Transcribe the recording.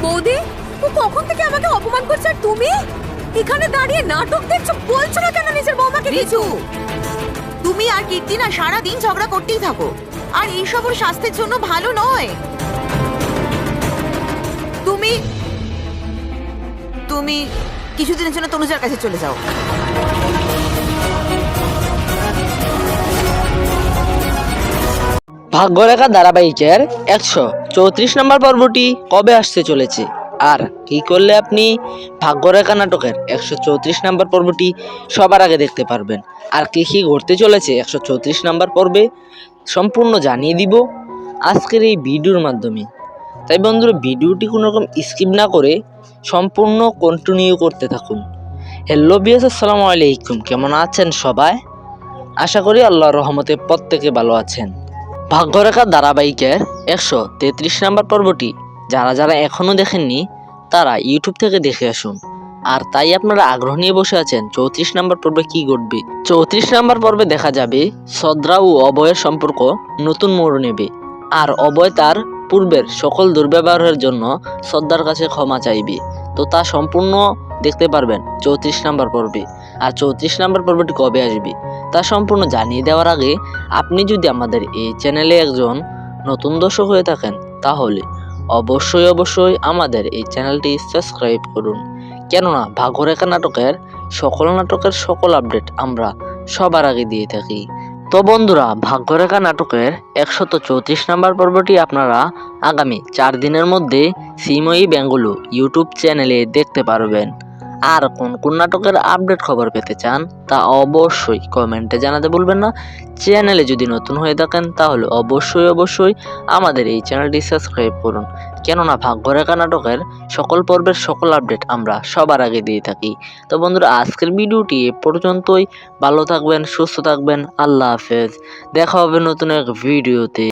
বৌদি, ও কখন থেকে আমাকে অপমান করছে আর তুমি এখানে দাঁড়িয়ে নাটক দেখছো? বলছো না কেন নিজের বৌমাকে কিছু? তুমি আর কীর্তি না সারা দিন ঝগড়া করতেই থাকো, আর এইসব ওর স্বাস্থ্যের জন্য ভালো নয়। তুমি তুমি কিছুদিনের জন্য তনুজার কাছে চলে যাও। ভাগ্যরেখা ধারাবাহিকের 134 নম্বর পর্বটি কবে আসতে চলেছে, আর কি করলে আপনি ভাগ্যরেখা নাটকের 134 নম্বর পর্বটি সবার আগে দেখতে পারবেন, আর কি কি ঘটতে চলেছে 134 নম্বর পর্বে সম্পূর্ণ জানিয়ে দিব আজকের এই ভিডিওর মাধ্যমে। তাই বন্ধুরা, ভিডিওটি কোনো রকম স্কিপ না করে সম্পূর্ণ কন্টিনিউ করতে থাকুন। হ্যালো বিয়াস, আসসালামু আলাইকুম। কেমন আছেন সবাই? আশা করি আল্লাহর রহমতে প্রত্যেকে ভালো আছেন। ভাগ্যরেখা ধারাবাহিকের 133 নম্বর পর্বটি যারা যারা এখনো দেখেননি তারা ইউটিউব থেকে দেখে আসুন। আর তাই আপনারা আগ্রহ নিয়ে বসে আছেন 34 নম্বর পর্বে কি ঘটবে। 34 নম্বর পর্বে দেখা যাবে শ্রদ্ধা ও অভয়ের সম্পর্ক নতুন মোড় নেবে, আর অভয় তার পূর্বের সকল দুর্ব্যবহারের জন্য শ্রদ্ধার কাছে ক্ষমা চাইবে। তো তা সম্পূর্ণ দেখতে পারবেন 34 নম্বর পর্বে। আর 34 নম্বর পর্বটি কবে আসবে তা সম্পূর্ণ জানিয়ে দেওয়ার আগে আপনি যদি আমাদের এই চ্যানেলে একজন নতুন দর্শক হয়ে থাকেন তাহলে অবশ্যই আমাদের এই চ্যানেলটি সাবস্ক্রাইব করুন, কেননা ভাগ্যরেখা নাটকের সকল আপডেট আমরা সবার আগে দিয়ে থাকি। তো বন্ধুরা, ভাগ্যরেখা নাটকের 134 নম্বর পর্বটি আপনারা আগামী 4 দিনের মধ্যে শ্রীময়ী বেঙ্গলু ইউটিউব চ্যানেলে দেখতে পারবেন। আর কোন কোন নাটকের আপডেট খবর পেতে চান তা অবশ্যই কমেন্টে জানাতে ভুলবেন না। চ্যানেলে যদি নতুন হয়ে থাকেন তাহলে অবশ্যই আমাদের এই চ্যানেলটি সাবস্ক্রাইব করুন, কেননা ভাগ্যরেখা নাটকের সকল পর্বের সকল আপডেট আমরা সবার আগে দিয়ে থাকি। তো বন্ধুরা, আজকের ভিডিওটি এ পর্যন্তই। ভালো থাকবেন, সুস্থ থাকবেন। আল্লাহ হাফেজ। দেখা হবে নতুন এক ভিডিওতে।